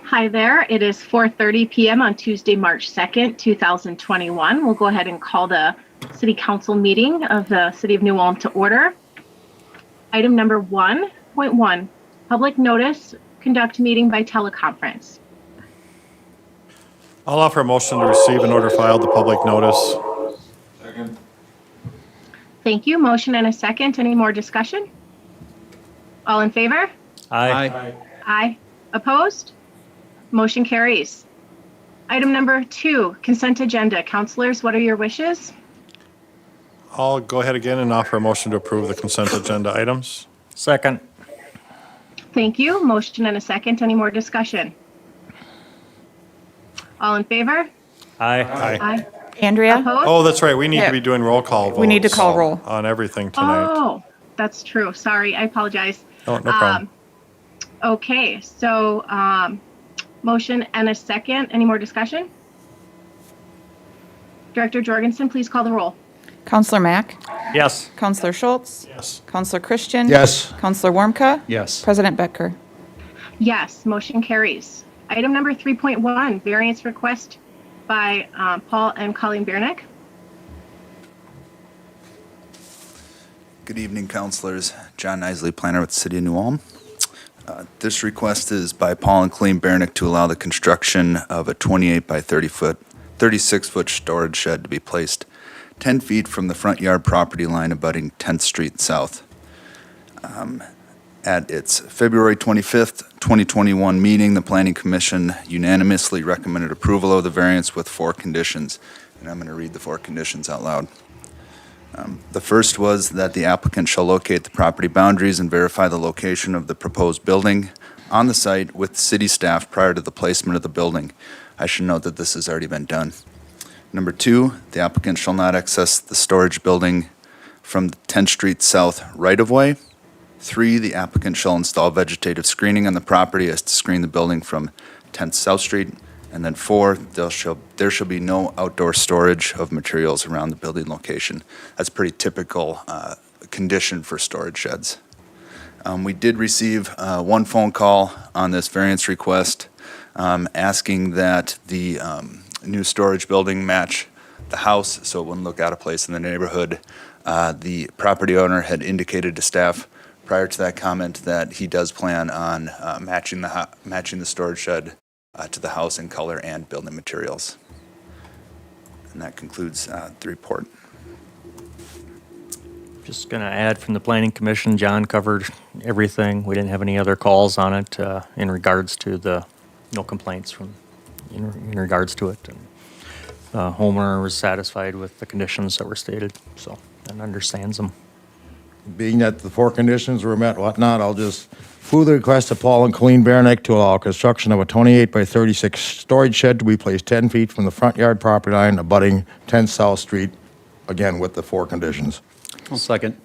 Hi there. It is 4:30 p.m. on Tuesday, March 2nd, 2021. We'll go ahead and call the City Council meeting of the City of New Ulm to order. Item number 1.1, public notice, conduct meeting by teleconference. I'll offer a motion to receive and order filed the public notice. Second. Thank you. Motion and a second. Any more discussion? All in favor? Aye. Aye. Opposed? Motion carries. Item number 2, consent agenda. Councilors, what are your wishes? I'll go ahead again and offer a motion to approve the consent agenda items. Second. Thank you. Motion and a second. Any more discussion? All in favor? Aye. Aye. Andrea? Opposed? Oh, that's right. We need Yeah. to be doing roll call votes. We need to call roll. On everything tonight. Oh, that's true. Sorry, I apologize. Oh, no problem. Okay, so motion and a second. Any more discussion? Director Jorgensen, please call the roll. Counselor Mack? Yes. Counselor Schultz? Yes. Counselor Christian? Yes. Counselor Warmka? Yes. President Becker? Yes, motion carries. Item number 3.1, variance request by Paul and Colleen Beranek. Good evening, councilors. John Isley, planner with the City of New Ulm. This request is by Paul and Colleen Beranek to allow the construction of a 28 by 36-foot storage shed to be placed 10 feet from the front yard property line abutting 10th Street South. At its February 25th, 2021 meeting, the Planning Commission unanimously recommended approval of the variance with 4 conditions. And I'm going to read the 4 conditions out loud. The first was that the applicant shall locate the property boundaries and verify the location of the proposed building on the site with city staff prior to the placement of the building. I should note that this has already been done. Number 2, the applicant shall not access the storage building from the 10th Street South right-of-way. 3, the applicant shall install vegetative screening on the property as to screen the building from 10th South Street. And then 4, there shall be no outdoor storage of materials around the building location. That's pretty typical condition for storage sheds. We did receive 1 phone call on this variance request asking that the new storage building match the house so it wouldn't look out of place in the neighborhood. The property owner had indicated to staff prior to that comment that he does plan on matching the storage shed to the house in color and building materials. And that concludes the report. Just going to add from the Planning Commission, John covered everything. We didn't have any other calls on it in regards to no complaints in regards to it. And the homeowner was satisfied with the conditions that were stated, so, and understands them. Being that the 4 conditions were met, whatnot, I'll just move the request of Paul and Colleen Beranek to allow construction of a 28 by 36 storage shed to be placed 10 feet from the front yard property line abutting 10 South Street, again with the 4 conditions. I'll second.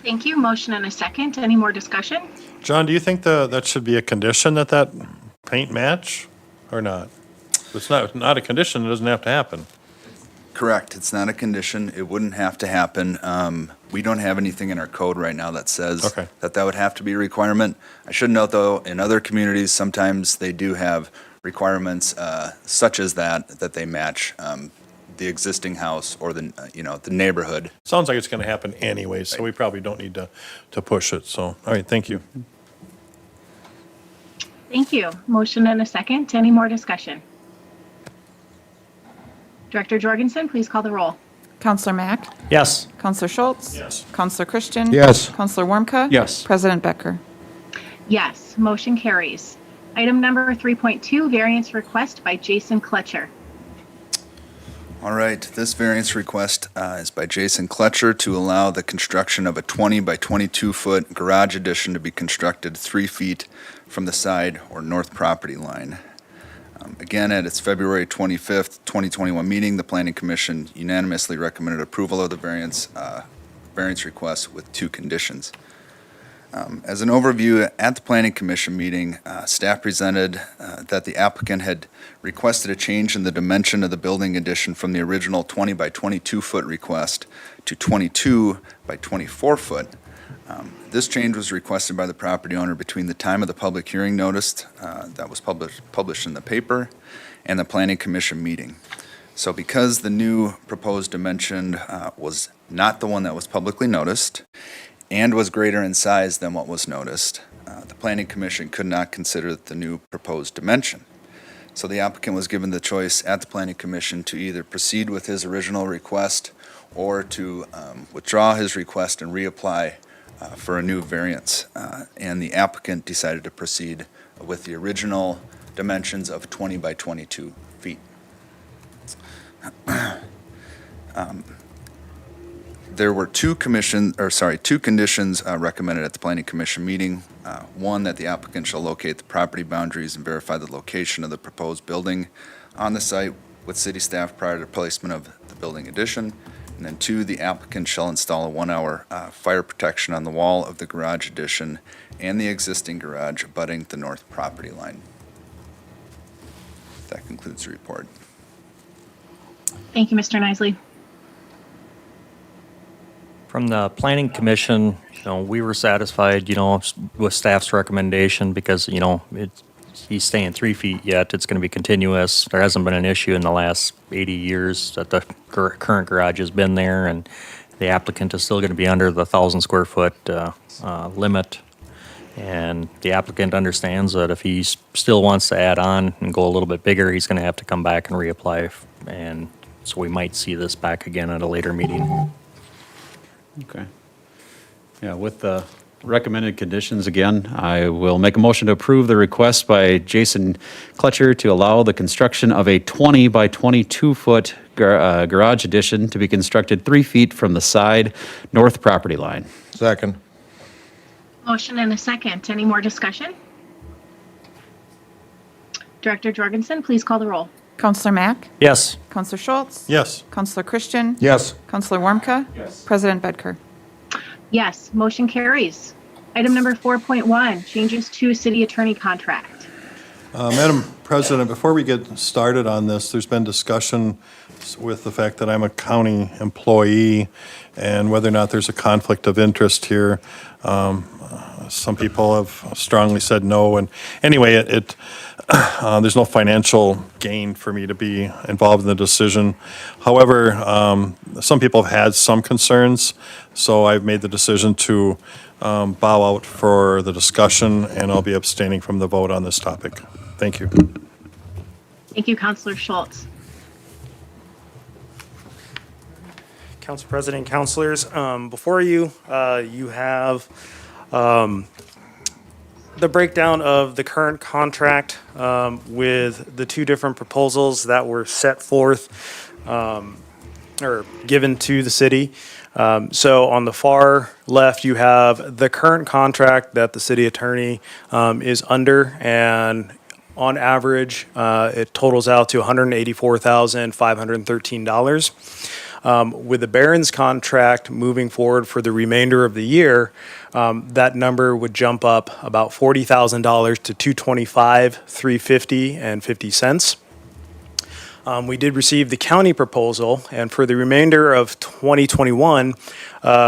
Thank you. Motion and a second. Any more discussion? John, do you think that should be a condition that paint match or not? It's not a condition. It doesn't have to happen. Correct. It's not a condition. It wouldn't have to happen. We don't have anything in our code right now that says Okay. that would have to be a requirement. I should note, though, in other communities, sometimes they do have requirements such as that they match the existing house or the neighborhood. Sounds like it's going to happen anyway, so we probably don't need to push it. So, all right, thank you. Thank you. Motion and a second. Any more discussion? Director Jorgensen, please call the roll. Counselor Mack? Yes. Counselor Schultz? Yes. Counselor Christian? Yes. Counselor Warmka? Yes. President Becker? Yes, motion carries. Item number 3.2, variance request by Jason Kletscher. All right, this variance request is by Jason Kletscher to allow the construction of a 20 by 22-foot garage addition to be constructed 3 feet from the side or north property line. Again, at its February 25th, 2021 meeting, the Planning Commission unanimously recommended approval of the variance request with 2 conditions. As an overview, at the Planning Commission meeting, staff presented that the applicant had requested a change in the dimension of the building addition from the original 20 by 22 foot request to 22 by 24 foot. This change was requested by the property owner between the time of the public hearing notice that was published in the paper and the Planning Commission meeting. So because the new proposed dimension was not the one that was publicly noticed and was greater in size than what was noticed, the Planning Commission could not consider the new proposed dimension. So the applicant was given the choice at the Planning Commission to either proceed with his original request or to withdraw his request and reapply for a new variance. And the applicant decided to proceed with the original dimensions of 20 by 22 feet. There were two conditions recommended at the Planning Commission meeting. One, that the applicant shall locate the property boundaries and verify the location of the proposed building on the site with city staff prior to placement of the building addition. And then 2, the applicant shall install a 1-hour fire protection on the wall of the garage addition and the existing garage abutting the north property line. That concludes the report. Thank you, Mr. Nisley. From the Planning Commission, we were satisfied, with staff's recommendation because, he's staying 3 feet yet. It's going to be continuous. There hasn't been an issue in the last 80 years that the current garage has been there, and the applicant is still going to be under the 1,000 square foot limit. And the applicant understands that if he still wants to add on and go a little bit bigger, he's going to have to come back and reapply. And so we might see this back again at a later meeting. Okay. Yeah, with the recommended conditions again, I will make a motion to approve the request by Jason Kletscher to allow the construction of a 20 by 22 foot garage addition to be constructed 3 feet from the side north property line. Second. Motion and a second. Any more discussion? Director Jorgensen, please call the roll. Counselor Mack? Yes. Counselor Schultz? Yes. Counselor Christian? Yes. Counselor Warmka? Yes. President Bedker? Yes, motion carries. Item number 4.1, changes to city attorney contract. Madam President, before we get started on this, there's been discussion with the fact that I'm a county employee and whether or not there's a conflict of interest here. Some people have strongly said no, and anyway, there's no financial gain for me to be involved in the decision. However, some people have had some concerns, so I've made the decision to bow out for the discussion, and I'll be abstaining from the vote on this topic. Thank you. Thank you, Counselor Schultz. Council President, councilors, before you, you have the breakdown of the current contract with the 2 different proposals that were set forth or given to the city. So on the far left, you have the current contract that the city attorney is under, and on average, it totals out to $184,513. With the Barron's contract moving forward for the remainder of the year, that number would jump up about $40,000 to $225,350.50. We did receive the county proposal, and for the remainder of 2021,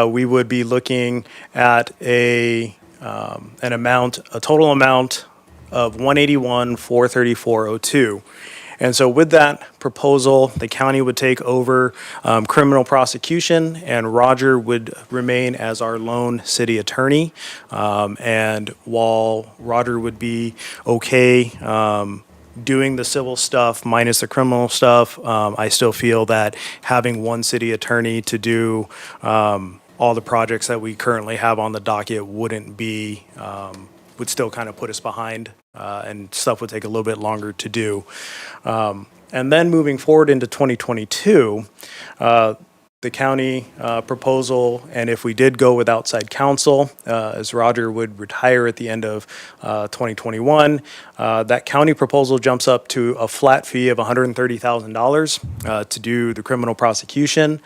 we would be looking at a total amount of $181,434.02. And so with that proposal, the county would take over criminal prosecution, and Roger would remain as our lone city attorney. And while Roger would be okay doing the civil stuff minus the criminal stuff, I still feel that having one city attorney to do all the projects that we currently have on the docket would still kind of put us behind, and stuff would take a little bit longer to do. And then moving forward into 2022, the county proposal, and if we did go with outside counsel, as Roger would retire at the end of 2021, that county proposal jumps up to a flat fee of $130,000 to do the criminal prosecution.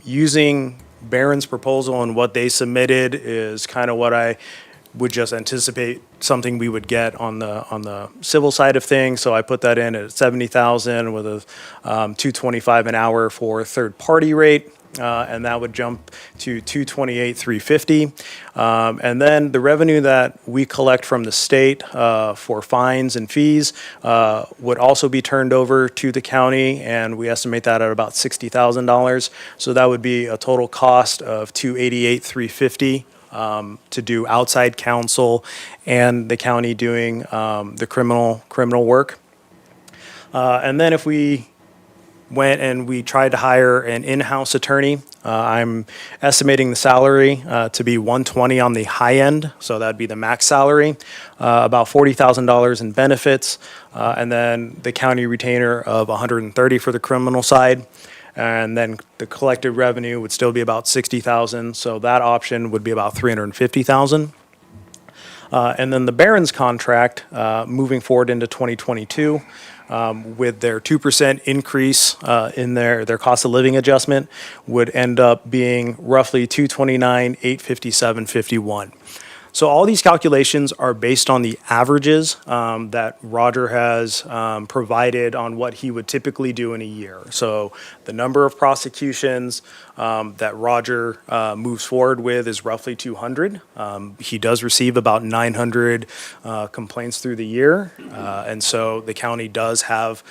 Using Barron's proposal and what they submitted is kind of what I would just anticipate something we would get on the civil side of things. So I put that in at 70,000 with a $225 an hour for third party rate. And that would jump to $228,350. And then the revenue that we collect from the state for fines and fees would also be turned over to the county, and we estimate that at about $60,000. So that would be a total cost of $288,350 to do outside counsel and the county doing the criminal work. And then if we went and we tried to hire an in-house attorney, I'm estimating the salary to be $120 on the high end, so that'd be the max salary, about $40,000 in benefits, and then the county retainer of $130 for the criminal side. And then the collected revenue would still be about $60,000, so that option would be about $350,000. And then the Barron's contract, moving forward into 2022, with their 2% increase in their cost of living adjustment, would end up being roughly $229,857.51. So all these calculations are based on the averages that Roger has provided on what he would typically do in a year. So the number of prosecutions that Roger moves forward with is roughly 200. He does receive about 900 complaints through the year. And so the county does have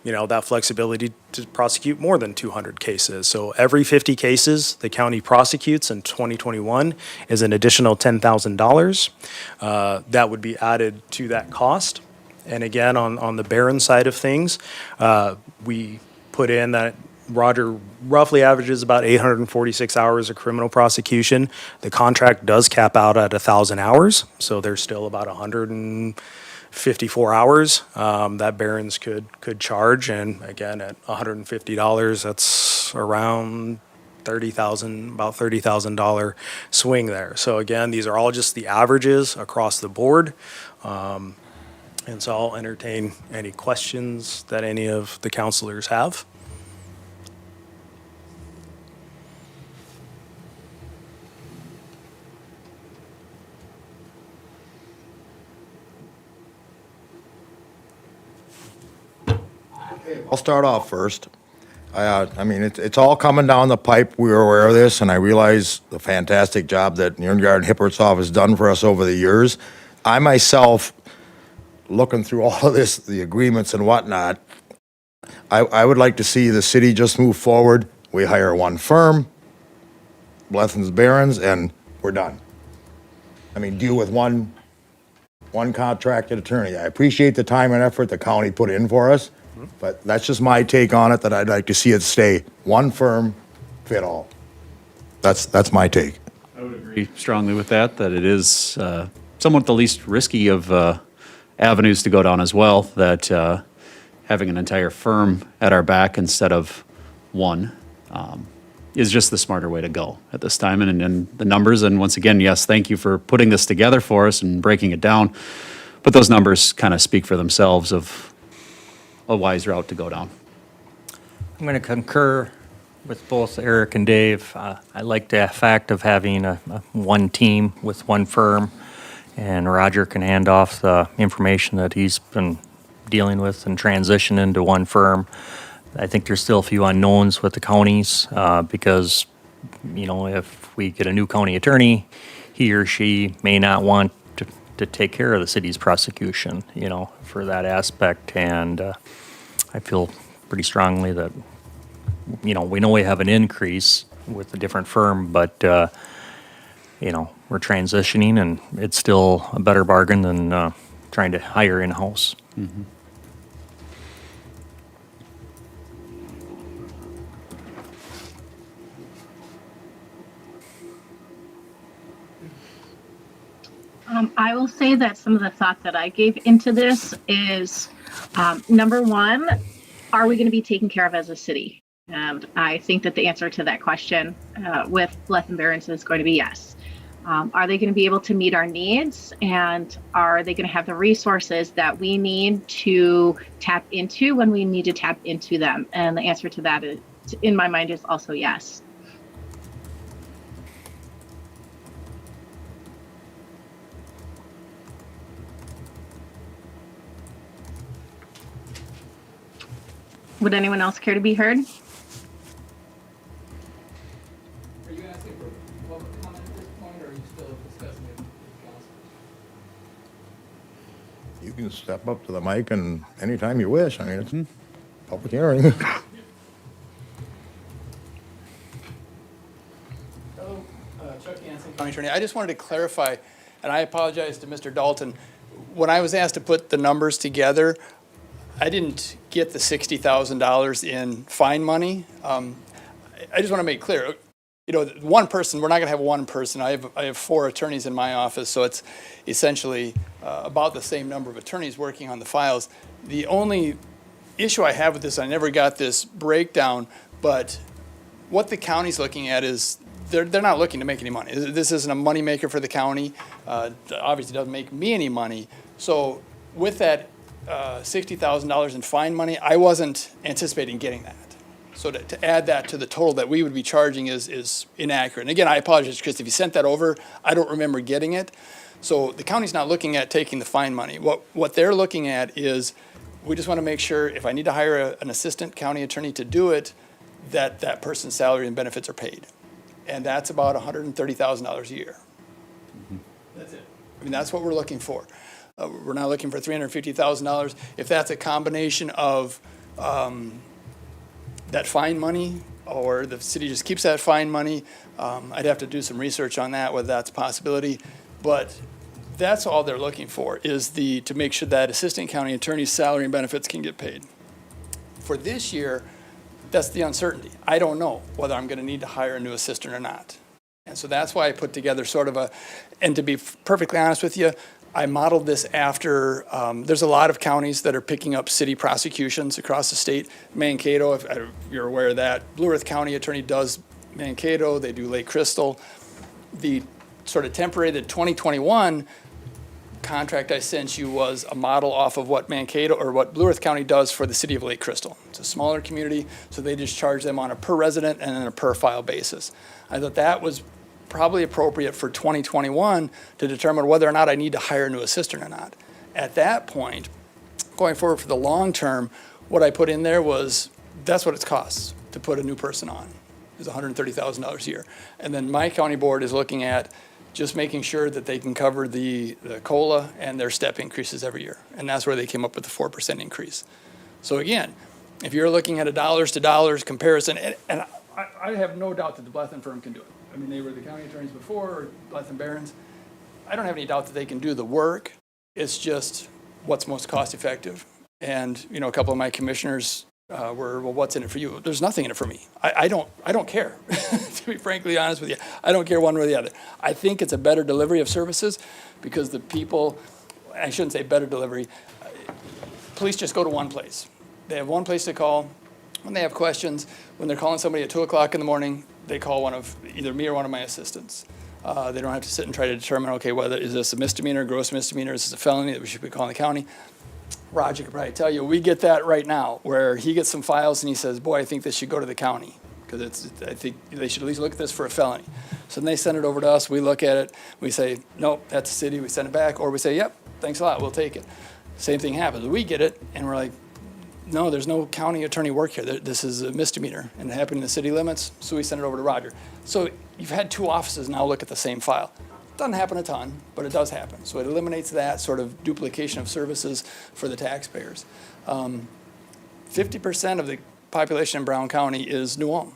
that flexibility to prosecute more than 200 cases. So every 50 cases the county prosecutes in 2021 is an additional $10,000 that would be added to that cost. And again, on the Barron side of things, we put in that Roger roughly averages about 846 hours of criminal prosecution. The contract does cap out at 1,000 hours, so there's still about 154 hours that Barron's could charge, and again at $150, that's around about $30,000 swing there. So again, these are all just the averages across the board, and so I'll entertain any questions that any of the counselors have. I'll start off first. I mean, it's all coming down the pipe. We were aware of this, and I realize the fantastic job that Irngard and Hippertsoff has done for us over the years. I myself, looking through all of this, the agreements and whatnot, I would like to see the city just move forward. We hire one firm, Blethens Barons, and we're done. I mean, deal with one contracted attorney. I appreciate the time and effort the county put in for us, but that's just my take on it, that I'd like to see it stay one firm, fit all. That's my take. I would agree strongly with that it is somewhat the least risky of avenues to go down as well, that having an entire firm at our back instead of one is just the smarter way to go at this time. And the numbers, and once again, yes, thank you for putting this together for us and breaking it down, but those numbers kind of speak for themselves of a wise route to go down. I'm going to concur with both Eric and Dave. I like the fact of having one team with one firm, and Roger can hand off the information that he's been dealing with and transition into one firm. I think there's still a few unknowns with the counties because, if we get a new county attorney, he or she may not want to take care of the city's prosecution, for that aspect. And I feel pretty strongly that, we know we have an increase with a different firm, but, we're transitioning, and it's still a better bargain than trying to hire in-house. Mm-hmm. I will say that some of the thought that I gave into this is, number one, are we going to be taken care of as a city? And I think that the answer to that question with Blythe and Variance is going to be yes. Are they going to be able to meet our needs? And are they going to have the resources that we need to tap into when we need to tap into them? And the answer to that is, in my mind, is also yes. Would anyone else care to be heard? Are you asking for public comment at this point, or are you still discussing it with council? You can step up to the mic and anytime you wish. I mean, it's a public hearing. Hello, Chuck Hansen, County Attorney. I just wanted to clarify, and I apologize to Mr. Dalton. When I was asked to put the numbers together, I didn't get the $60,000 in fine money. I just want to make clear, you know, one person, we're not going to have one person. I have 4 attorneys in my office, so it's essentially about the same number of attorneys working on the files. The only issue I have with this, I never got this breakdown, but what the county's looking at is they're not looking to make any money. This isn't a moneymaker for the county. Obviously, doesn't make me any money. So with that $60,000 in fine money, I wasn't anticipating getting that. So to add that to the total that we would be charging is inaccurate. And again, I apologize, Chris, if you sent that over, I don't remember getting it. So the county's not looking at taking the fine money. What they're looking at is, we just want to make sure if I need to hire an assistant county attorney to do it, that person's salary and benefits are paid. And that's about $130,000 a year. That's it. I mean, that's what we're looking for. We're not looking for $350,000. If that's a combination of that fine money, or the city just keeps that fine money, I'd have to do some research on that, whether that's a possibility. But that's all they're looking for, is to make sure that assistant county attorney's salary and benefits can get paid. For this year, that's the uncertainty. I don't know whether I'm going to need to hire a new assistant or not. And so that's why I put together sort of and to be perfectly honest with you, I modeled this after, there's a lot of counties that are picking up city prosecutions across the state. Mankato, if you're aware of that. Blue Earth County Attorney does Mankato, they do Lake Crystal. The sort of temporary, the 2021 contract I sent you was a model off of what Mankato, or what Blue Earth County does for the city of Lake Crystal. It's a smaller community, so they just charge them on a per resident and on a per file basis. I thought that was probably appropriate for 2021 to determine whether or not I need to hire a new assistant or not. At that point, going forward for the long term, what I put in there was, that's what it costs to put a new person on, is $130,000 a year. And then my county board is looking at just making sure that they can cover the COLA and their step increases every year. And that's where they came up with the 4% increase. So again, if you're looking at a dollars to dollars comparison, and I have no doubt that the Blythe firm can do it. I mean, they were the county attorneys before, or Blythe and Barons. I don't have any doubt that they can do the work. It's just what's most cost effective. And, you know, a couple of my commissioners were, well, what's in it for you? There's nothing in it for me. I don't care, to be frankly honest with you. I don't care one way or the other. I think it's a better delivery of services because the people, I shouldn't say better delivery, police just go to one place. They have one place to call. When they have questions, when they're calling somebody at 2 o'clock in the morning, they call one of either me or one of my assistants. They don't have to sit and try to determine, okay, whether is this a misdemeanor, gross misdemeanor, is this a felony that we should be calling the county? Roger could probably tell you, we get that right now, where he gets some files and he says, boy, I think this should go to the county, because I think they should at least look at this for a felony. So then they send it over to us, we look at it, we say, nope, that's the city, we send it back, or we say, yep, thanks a lot, we'll take it. Same thing happens, we get it, and we're like, no, there's no county attorney work here. This is a misdemeanor, and it happened in the city limits, so we send it over to Roger. So you've had 2 offices now look at the same file. Doesn't happen a ton, but it does happen. So it eliminates that sort of duplication of services for the taxpayers. 50% of the population in Brown County is New Ulm.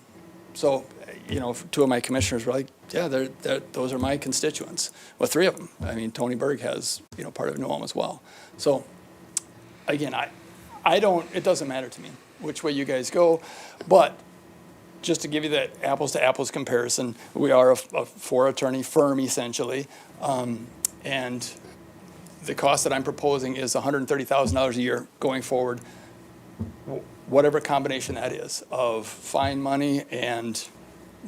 So, you know, 2 of my commissioners were like, yeah, those are my constituents. Well, 3 of them. I mean, Tony Berg has, you know, part of New Ulm as well. So, again, it doesn't matter to me which way you guys go, but just to give you that apples to apples comparison, we are a 4-attorney firm essentially, and the cost that I'm proposing is $130,000 a year going forward, whatever combination that is of fine money and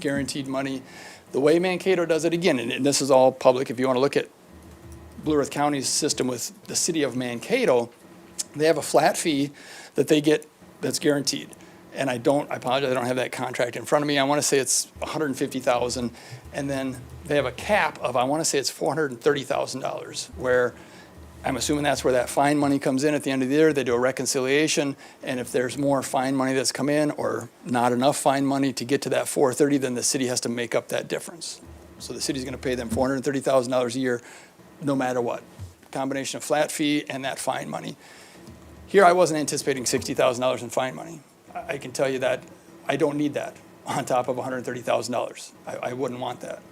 guaranteed money. The way Mankato does it, again, and this is all public, if you want to look at Blue Earth County's system with the city of Mankato, they have a flat fee that they get that's guaranteed. And I apologize, I don't have that contract in front of me. I want to say it's $150,000. And then they have a cap of, I want to say it's $430,000, where I'm assuming that's where that fine money comes in at the end of the year. They do a reconciliation. And if there's more fine money that's come in or not enough fine money to get to that 430, then the city has to make up that difference. So the city's going to pay them $430,000 a year, no matter what. Combination of flat fee and that fine money. Here I wasn't anticipating $60,000 in fine money. I can tell you that I don't need that on top of $130,000. I wouldn't want that.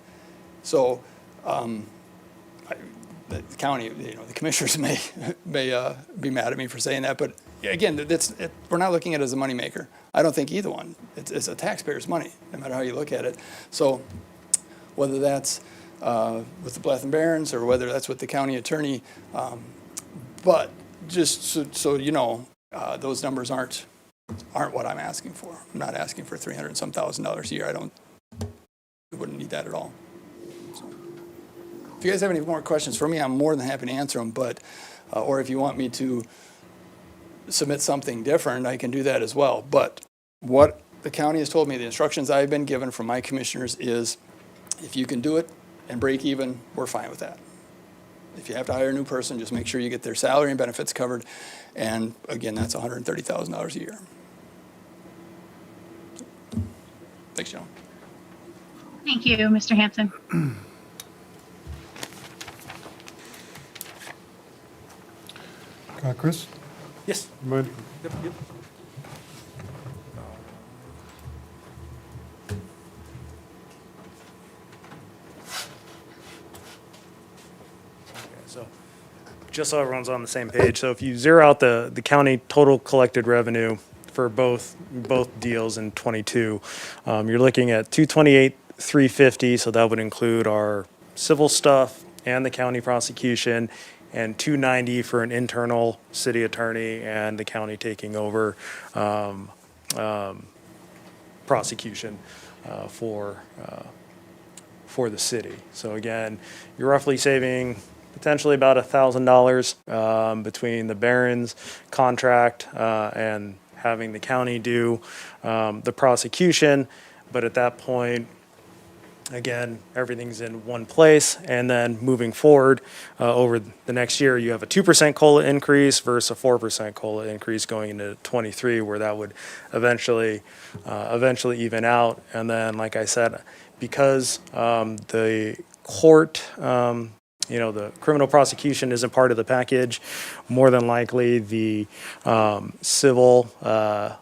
So the county, the commissioners may be mad at me for saying that, but again, we're not looking at it as a moneymaker. I don't think either one. It's a taxpayer's money, no matter how you look at it. So whether that's with the Blythe and Barons or whether that's with the county attorney, but just so you know, those numbers aren't what I'm asking for. I'm not asking for $300 and some thousand a year. We wouldn't need that at all. So, if you guys have any more questions for me, I'm more than happy to answer them. But or if you want me to submit something different, I can do that as well. But what the county has told me, the instructions I've been given from my commissioners is, if you can do it and break even, we're fine with that. If you have to hire a new person, just make sure you get their salary and benefits covered. And again, that's $130,000 a year. Thanks, Joan. Thank you, Mr. Hanson. Chris? Yes. You mind? Yep. So just so everyone's on the same page, so if you zero out the county total collected revenue for both deals in 22, you're looking at 228,350. So that would include our civil stuff and the county prosecution, and 290 for an internal city attorney and the county taking over prosecution for the city. So again, you're roughly saving potentially about $1,000 between the Barron's contract and having the county do the prosecution. But at that point, again, everything's in one place. And then moving forward over the next year, you have a 2% COLA increase versus a 4% COLA increase going into 23, where that would eventually even out. And then, like I said, because the court, the criminal prosecution isn't part of the package, more than likely the civil, the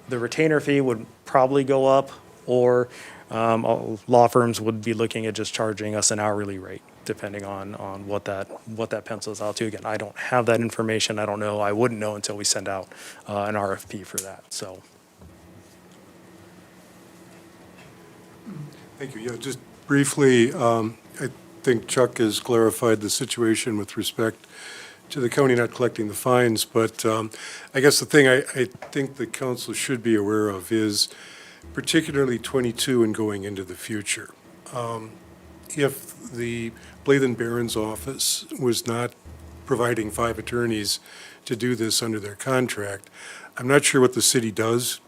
retainer fee would probably go up, or law firms would be looking at just charging us an hourly rate, depending on what that pencils out to. Again, I don't have that information. I don't know. I wouldn't know until we send out an RFP for that. So. Thank you. Yeah, just briefly, I think Chuck has clarified the situation with respect to the county not collecting the fines, but I guess the thing I think the council should be aware of is particularly 22 and going into the future. If the Blythe and Barron's office was not providing 5 attorneys to do this under their contract, I'm not sure what the city does.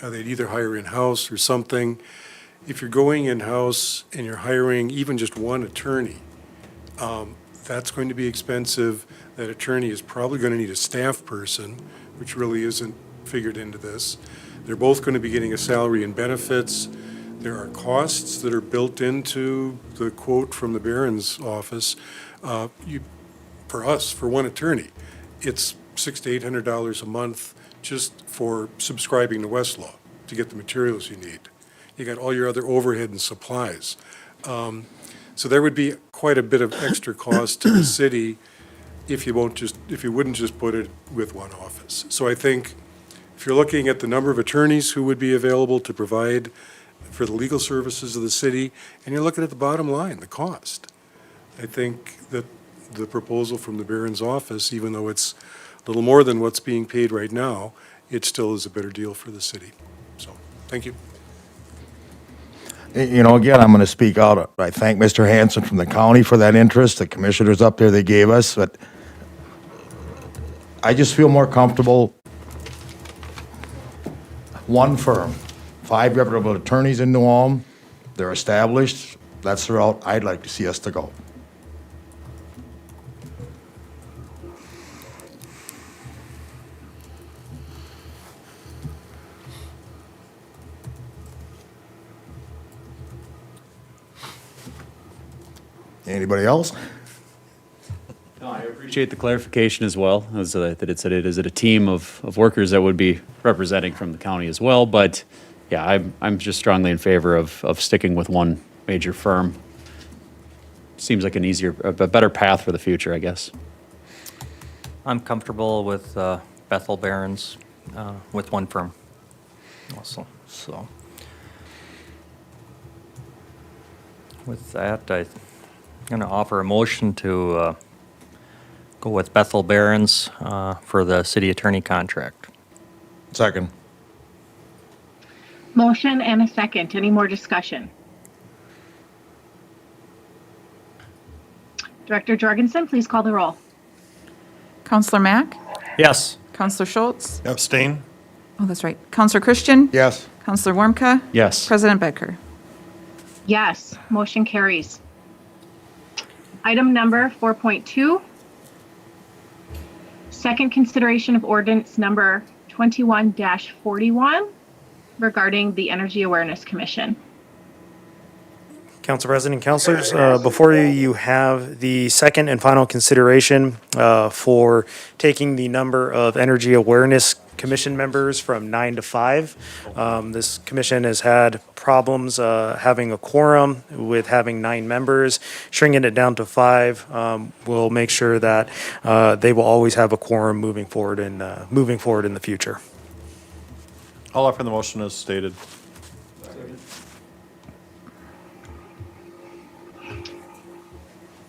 They'd either hire in-house or something. If you're going in-house and you're hiring even just one attorney, that's going to be expensive. That attorney is probably going to need a staff person, which really isn't figured into this. They're both going to be getting a salary and benefits. There are costs that are built into the quote from the Barron's office. For us, for one attorney, it's $600 to $800 a month just for subscribing to Westlaw to get the materials you need. You got all your other overhead and supplies. So there would be quite a bit of extra cost to the city if you wouldn't just put it with one office. So I think if you're looking at the number of attorneys who would be available to provide for the legal services of the city, and you're looking at the bottom line, the cost, I think that the proposal from the Barron's office, even though it's a little more than what's being paid right now, it still is a better deal for the city. So, thank you. You know, again, I'm going to speak out. I thank Mr. Hanson from the county for that interest, the commissioners up there they gave us, but I just feel more comfortable. One firm, 5 reputable attorneys in New Ulm, they're established. That's the route I'd like to see us to go. Anybody else? No, I appreciate the clarification as well, as that it said it is a team of workers that would be representing from the county as well. But yeah, I'm just strongly in favor of sticking with one major firm. Seems like a better path for the future, I guess. I'm comfortable with Bethel Barons with one firm also, so. With that, I'm going to offer a motion to go with Bethel Barons for the city attorney contract. Second. Motion and a second. Any more discussion? Director Jorgensen, please call the roll. Counselor Mack? Yes. Counselor Schultz? Abstain? Oh, that's right. Counselor Christian? Yes. Counselor Warmka? Yes. President Becker? Yes, motion carries. Item number 4.2, second consideration of ordinance number 21-41 regarding the Energy Awareness Commission. Council President and Councilors, before you have the second and final consideration for taking the number of Energy Awareness Commission members from 9 to 5. This commission has had problems having a quorum with having 9 members. Shrinking it down to 5 will make sure that they will always have a quorum moving forward in the future. I'll offer the motion as stated.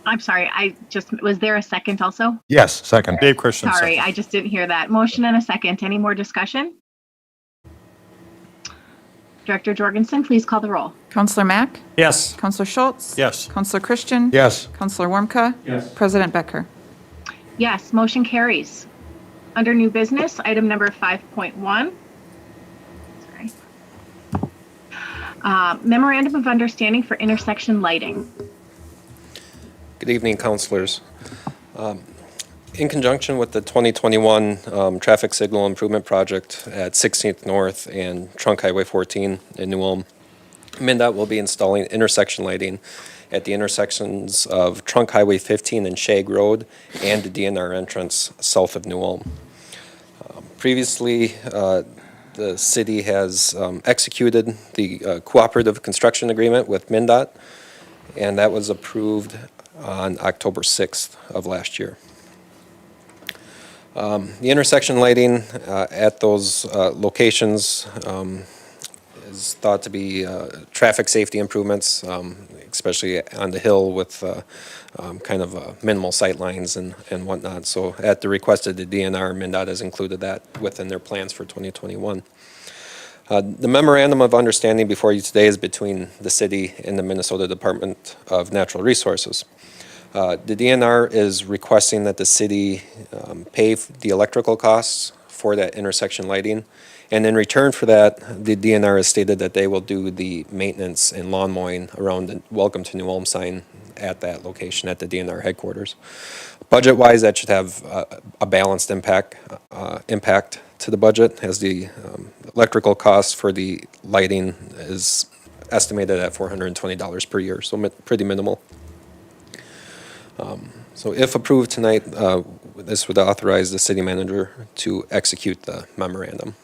I'm sorry, was there a second also? Yes, second. Dave Christian, Sorry, second. I just didn't hear that. Motion and a second. Any more discussion? Director Jorgensen, please call the roll. Counselor Mack? Yes. Counselor Schultz? Yes. Counselor Christian? Yes. Counselor Warmka? Yes. President Becker? Yes, motion carries. Under new business, item number 5.1. Sorry. Memorandum of Understanding for Intersection Lighting. Good evening, councilors. In conjunction with the 2021 Traffic Signal Improvement Project at 16th North and Trunk Highway 14 in New Ulm, MnDOT will be installing intersection lighting at the intersections of Trunk Highway 15 and Shag Road and the DNR entrance south of New Ulm. Previously, the city has executed the cooperative construction agreement with MnDOT, and that was approved on October 6th of last year. The intersection lighting at those locations is thought to be traffic safety improvements, especially on the hill with kind of minimal sight lines and whatnot. So at the request of the DNR, MnDOT has included that within their plans for 2021. The Memorandum of Understanding before you today is between the city and the Minnesota Department of Natural Resources. The DNR is requesting that the city pay the electrical costs for that intersection lighting. And in return for that, the DNR has stated that they will do the maintenance and lawn mowing around the Welcome to New Ulm sign at that location at the DNR headquarters. Budget-wise, that should have a balanced impact to the budget, as the electrical cost for the lighting is estimated at $420 per year, so pretty minimal. So if approved tonight, this would authorize the city manager to execute the memorandum.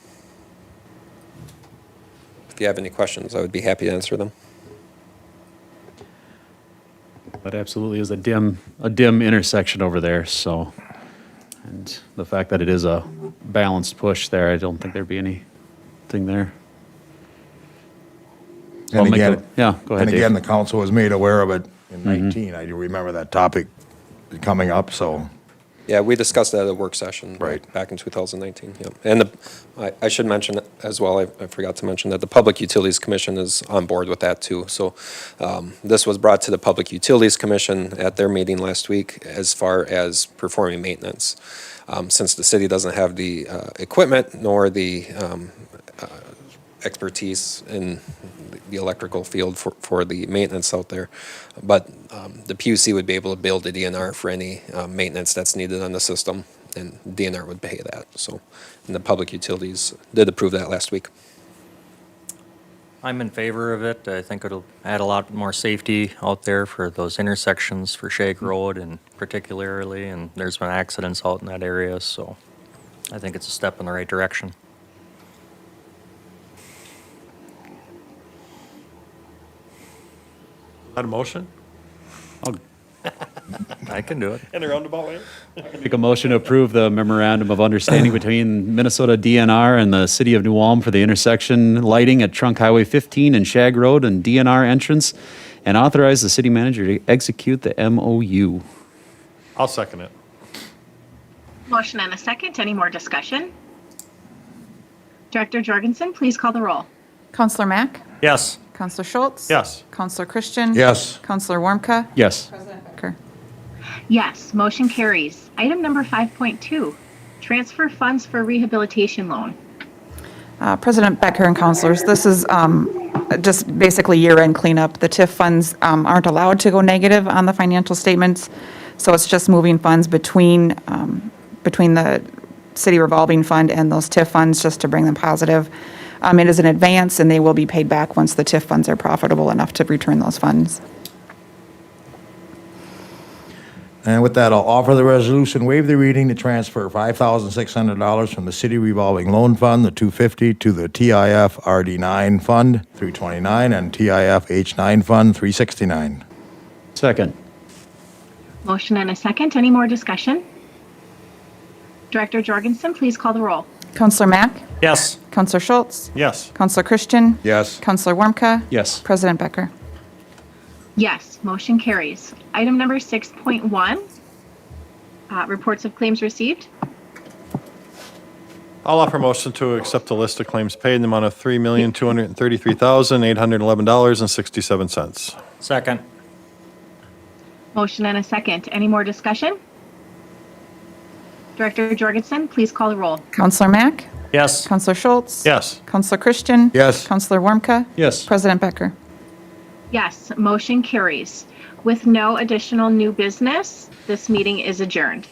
If you have any questions, I would be happy to answer them. That absolutely is a dim intersection over there, so, and the fact that it is a balanced push there, I don't think there'd be anything there. So I'll And make again, yeah, go ahead, and again, Dave. the council was made aware of it in 19. I do remember that topic coming up, so Yeah, we discussed that at a work session. Right. Back in 2019, yeah. And I should mention as well, I forgot to mention that the Public Utilities Commission is on board with that too. So this was brought to the Public Utilities Commission at their meeting last week as far as performing maintenance. Since the city doesn't have the equipment nor the expertise in the electrical field for the maintenance out there. But the PUC would be able to build a DNR for any maintenance that's needed on the system, and DNR would pay that. So, and the public utilities did approve that last week. I'm in favor of it. I think it'll add a lot more safety out there for those intersections for Shag Road and particularly, and there's been accidents out in that area, so I think it's a step in the right direction. Is that a motion? I can do it. In a roundabout way? Make a motion to approve the memorandum of understanding between Minnesota DNR and the city of New Ulm for the intersection lighting at Trunk Highway 15 and Shag Road and DNR entrance, and authorize the city manager to execute the MOU. I'll second it. Motion and a second. Any more discussion? Director Jorgensen, please call the roll. Counselor Mack? Yes. Counselor Schultz? Yes. Counselor Christian? Yes. Counselor Warmka? Yes. President Becker? Yes, motion carries. Item number 5.2, transfer funds for rehabilitation loan. President Becker and counselors, this is just basically year-end cleanup. The TIF funds aren't allowed to go negative on the financial statements, so it's just moving funds between the city revolving fund and those TIF funds just to bring them positive. It is an advance, and they will be paid back once the TIF funds are profitable enough to return those funds. And with that, I'll offer the resolution, waive the reading to transfer $5,600 from the city revolving loan fund, the $250, to the TIF RD9 fund, 329, and TIF H9 fund, 369. Second. Motion and a second. Any more discussion? Director Jorgensen, please call the roll. Counselor Mack? Yes. Counselor Schultz? Yes. Counselor Christian? Yes. Counselor Warmka? Yes. President Becker? Yes, motion carries. Item number 6.1, reports of claims received. I'll offer motion to accept the list of claims paid in the amount of $3,233,811.67. Second. Motion and a second. Any more discussion? Director Jorgensen, please call the roll. Counselor Mack? Yes. Counselor Schultz? Yes. Counselor Christian? Yes. Counselor Warmka? Yes. President Becker? Yes, motion carries. With no additional new business, this meeting is adjourned.